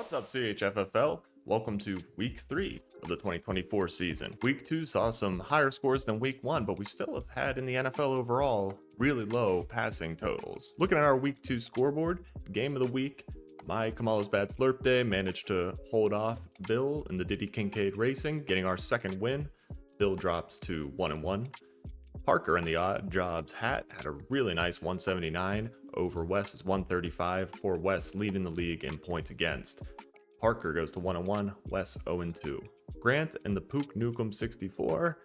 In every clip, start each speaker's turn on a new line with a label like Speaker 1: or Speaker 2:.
Speaker 1: What's up, CHFFL? Welcome to week 3 of the 2024 season. Week 2 saw some higher scores than week 1, but we still have had in the NFL overall really low passing totals. Looking at our week 2 scoreboard, game of the week, my Kamala's Bad Slurp Day managed to hold off Bill in the Diddy Kincaid Racing, getting our second win. Bill drops to 1-1. Parker in the Odd Jobs hat had a really nice 179 over Wes's 135. Poor Wes leading the league in points against. Parker goes to 1-1, Wes 0-2. Grant and the Pook Nukem 64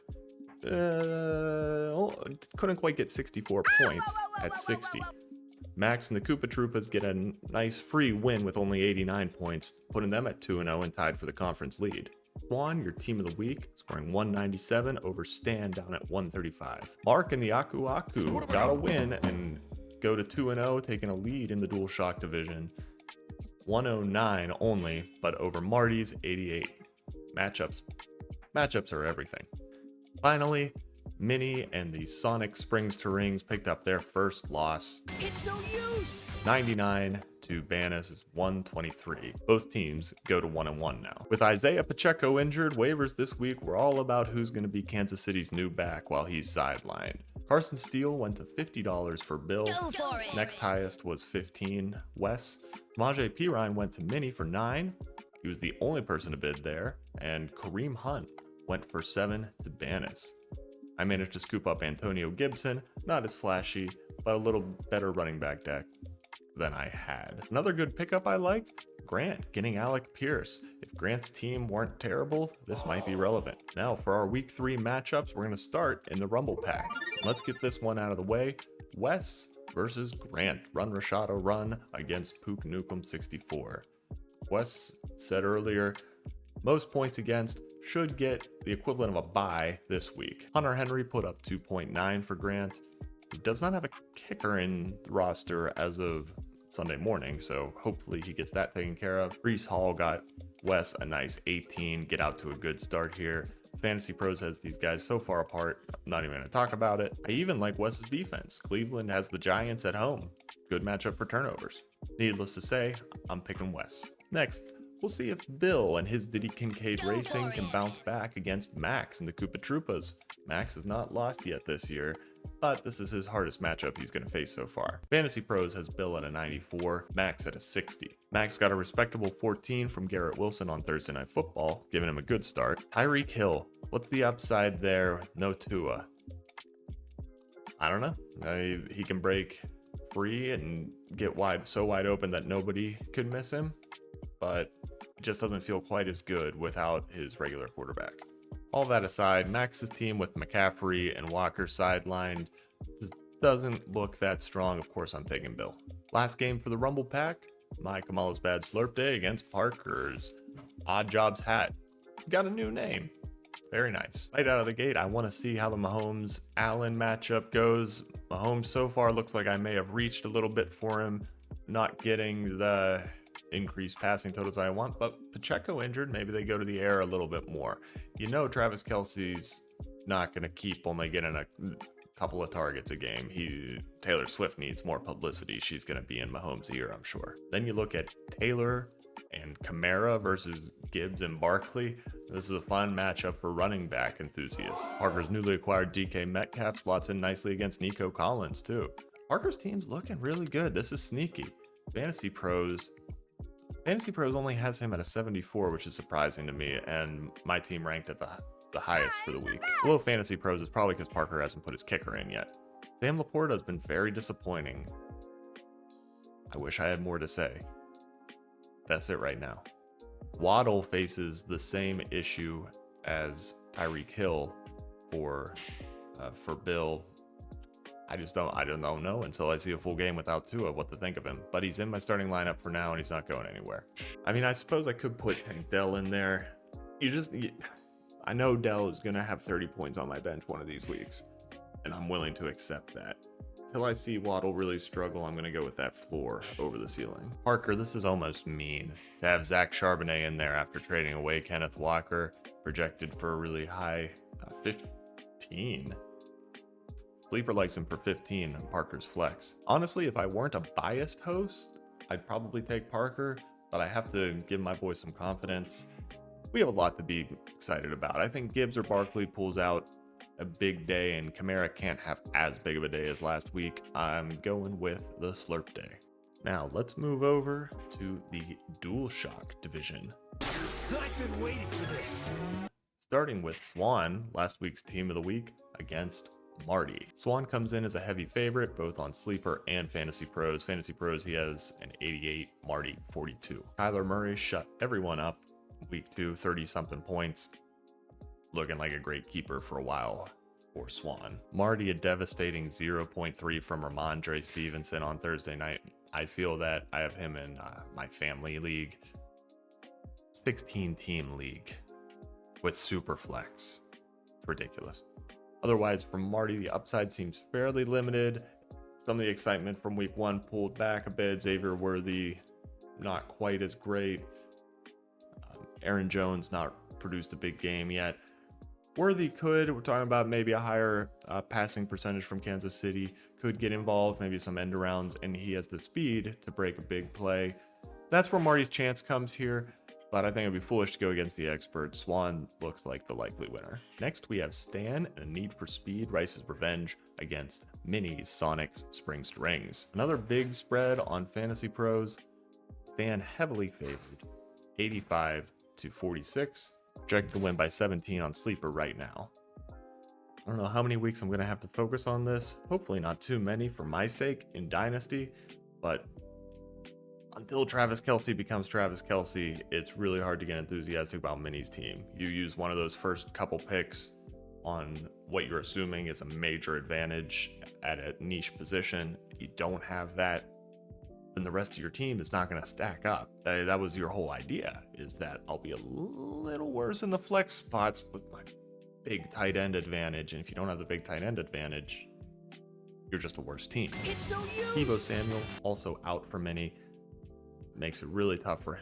Speaker 1: couldn't quite get 64 points at 60. Max and the Koopa Troopas get a nice free win with only 89 points, putting them at 2-0 and tied for the conference lead. Swan, your team of the week, scoring 197 over Stan down at 135. Mark and the Aku Aku got a win and go to 2-0, taking a lead in the DualShock division. 109 only, but over Marty's 88. Matchups are everything. Finally, Minnie and the Sonic Springs to Rings picked up their first loss.
Speaker 2: It's no use!
Speaker 1: 99 to Banis 123. Both teams go to 1-1 now. With Isaiah Pacheco injured, waivers this week were all about who's going to be Kansas City's new back while he's sidelined. Carson Steele went to $50 for Bill.
Speaker 2: Go for it!
Speaker 1: Next highest was 15, Wes. Samaje Perine went to Minnie for 9. He was the only person to bid there. And Kareem Hunt went for 7 to Banis. I managed to scoop up Antonio Gibson, not as flashy, but a little better running back deck than I had. Another good pickup I like, Grant getting Alec Pierce. If Grant's team weren't terrible, this might be relevant. Now for our week 3 matchups, we're going to start in the Rumble Pack. Let's get this one out of the way. Wes versus Grant. Run Rashado run against Pook Nukem 64. Wes said earlier, most points against, should get the equivalent of a bye this week. Hunter Henry put up 2.9 for Grant. He does not have a kicker in the roster as of Sunday morning, so hopefully he gets that taken care of. Brees Hall got Wes a nice 18, get out to a good start here. Fantasy Pros has these guys so far apart, I'm not even going to talk about it. I even like Wes's defense. Cleveland has the Giants at home. Good matchup for turnovers. Needless to say, I'm picking Wes. Next, we'll see if Bill and his Diddy Kincaid Racing can bounce back against Max and the Koopa Troopas. Max has not lost yet this year, but this is his hardest matchup he's going to face so far. Fantasy Pros has Bill at a 94, Max at a 60. Max got a respectable 14 from Garrett Wilson on Thursday Night Football, giving him a good start. Tyreek Hill, what's the upside there? No Tua. I don't know. He can break free and get so wide open that nobody could miss him, but it just doesn't feel quite as good without his regular quarterback. All that aside, Max's team with McCaffrey and Walker sidelined doesn't look that strong. Of course, I'm taking Bill. Last game for the Rumble Pack, my Kamala's Bad Slurp Day against Parker's Odd Jobs hat. Got a new name. Very nice. Right out of the gate, I want to see how the Mahomes-Allen matchup goes. Mahomes so far looks like I may have reached a little bit for him, not getting the increased passing totals I want, but Pacheco injured, maybe they go to the air a little bit more. You know Travis Kelce's not going to keep only getting a couple of targets a game. Taylor Swift needs more publicity. She's going to be in Mahomes' ear, I'm sure. Then you look at Taylor and Kamara versus Gibbs and Barkley. This is a fun matchup for running back enthusiasts. Parker's newly acquired DK Metcalf slots in nicely against Nico Collins too. Parker's team's looking really good. This is sneaky. Fantasy Pros only has him at a 74, which is surprising to me, and my team ranked at the highest for the week. Below Fantasy Pros is probably because Parker hasn't put his kicker in yet. Sam Laporta has been very disappointing. I wish I had more to say. That's it right now. Waddle faces the same issue as Tyreek Hill for Bill. I don't know until I see a full game without Tua what to think of him. But he's in my starting lineup for now and he's not going anywhere. I mean, I suppose I could put Tank Dell in there. I know Dell is going to have 30 points on my bench one of these weeks, and I'm willing to accept that. Until I see Waddle really struggle, I'm going to go with that floor over the ceiling. Parker, this is almost mean to have Zach Charbonnet in there after trading away Kenneth Walker, projected for a really high 15. Sleeper likes him for 15 on Parker's flex. Honestly, if I weren't a biased host, I'd probably take Parker, but I have to give my boys some confidence. We have a lot to be excited about. I think Gibbs or Barkley pulls out a big day, and Kamara can't have as big of a day as last week. I'm going with the Slurp Day. Now let's move over to the Dual Shock division.
Speaker 2: I've been waiting for this.
Speaker 1: Starting with Swan, last week's team of the week, against Marty. Swan comes in as a heavy favorite both on Sleeper and Fantasy Pros. Fantasy Pros, he has an 88, Marty 42. Kyler Murray shut everyone up week 2, 30-something points. Looking like a great keeper for a while for Swan. Marty, a devastating 0.3 from Ramondre Stevenson on Thursday night. I feel that I have him in my family league, 16-team league with super flex. It's ridiculous. Otherwise, from Marty, the upside seems fairly limited. Some of the excitement from week 1 pulled back a bit. Xavier Worthy, not quite as great. Aaron Jones not produced a big game yet. Worthy we're talking about maybe a higher passing percentage from Kansas City, could get involved, maybe some end arounds, and he has the speed to break a big play. That's where Marty's chance comes here, but I think it'd be foolish to go against the expert. Swan looks like the likely winner. Next, we have Stan and a Need for Speed, Rice's Revenge against Mini's Sonic's Spring Strings. Another big spread on Fantasy Pros. Stan heavily favored, 85-46. Projected to win by 17 on Sleeper right now. I don't know how many weeks I'm going to have to focus on this. Hopefully not too many for my sake in Dynasty, but until Travis Kelce becomes Travis Kelce, it's really hard to get enthusiastic about Mini's team. You use one of those first couple picks on what you're assuming is a major advantage at a niche position. You don't have that, then the rest of your team is not going to stack up. That was your whole idea, is that I'll be a little worse in the flex spots with my big tight end advantage. And if you don't have the big tight end advantage, you're just a worse team.
Speaker 2: It's no use.
Speaker 1: Deebo Samuel also out for Mini. Makes it really tough to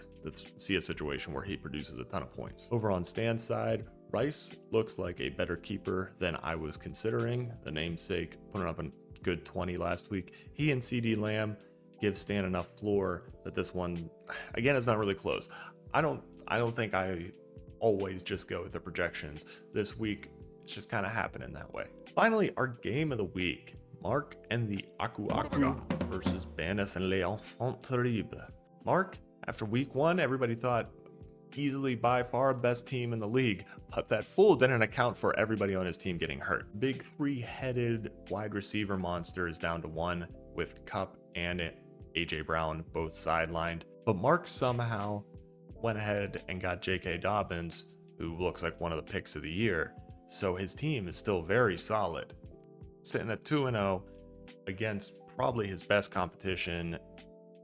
Speaker 1: see a situation where he produces a ton of points. Over on Stan's side, Rice looks like a better keeper than I was considering. The namesake putting up a good 20 last week. He and CD Lamb give Stan enough floor that this one, again, is not really close. I don't think I always just go with the projections. This week, it's just kind of happening that way. Finally, our game of the week, Mark and the Aku Aku versus Banis and Les Enfants Terribles. Mark, after week 1, everybody thought easily by far best team in the league, but that fool didn't account for everybody on his team getting hurt. Big 3-headed wide receiver monster is down to 1 with Kupp and AJ Brown both sidelined, but Mark somehow went ahead and got J.K. Dobbins, who looks like one of the picks of the year, so his team is still very solid, sitting at 2-0 against probably his best competition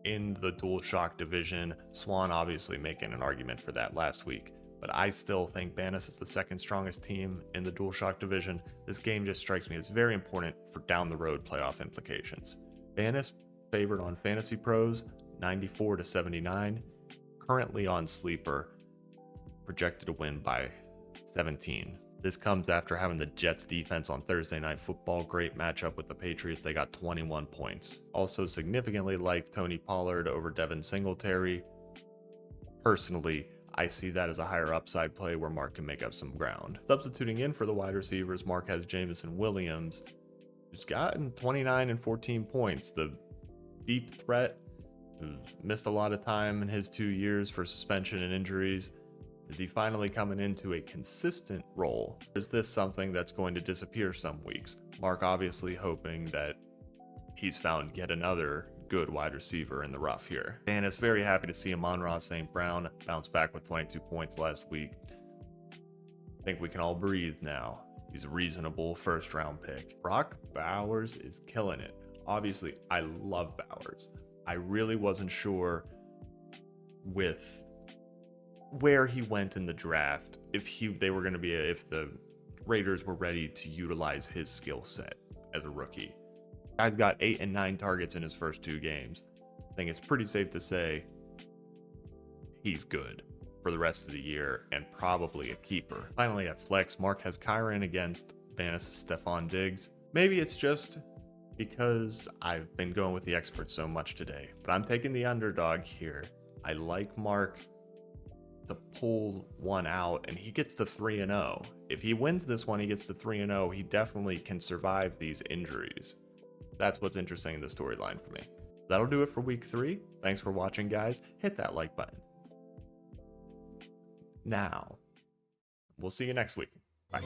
Speaker 1: in the Dual Shock division. Swan obviously making an argument for that last week, but I still think Banis is the second strongest team in the Dual Shock division. This game just strikes me as very important for down the road playoff implications. Banis favored on Fantasy Pros, 94-79. Currently on Sleeper, projected to win by 17. This comes after having the Jets defense on Thursday Night Football. Great matchup with the Patriots. They got 21 points. Also significantly like Tony Pollard over Devin Singletary. Personally, I see that as a higher upside play where Mark can make up some ground. Substituting in for the wide receivers, Mark has Jameson Williams, who's gotten 29 and 14 points. The deep threat, who's missed a lot of time in his 2 years for suspension and injuries. Is he finally coming into a consistent role? Is this something that's going to disappear some weeks? Mark obviously hoping that he's found yet another good wide receiver in the rough here. And it's very happy to see Amon-Ra St. Brown bounce back with 22 points last week. I think we can all breathe now. He's a reasonable first round pick. Brock Bowers is killing it. Obviously, I love Bowers. I really wasn't sure with where he went in the draft, if the Raiders were ready to utilize his skill set as a rookie. Guy's got 8 and 9 targets in his first 2 games. I think it's pretty safe to say he's good for the rest of the year and probably a keeper. Finally, at flex, Mark has Kyron against Banis' Stephon Diggs. Maybe it's just because I've been going with the experts so much today, but I'm taking the underdog here. I like Mark to pull one out, and he gets to 3-0. If he wins this one, he gets to 3-0. He definitely can survive these injuries. That's what's interesting in the storyline for me. That'll do it for week 3. Thanks for watching, guys. Hit that like button. Now, we'll see you next week. Bye.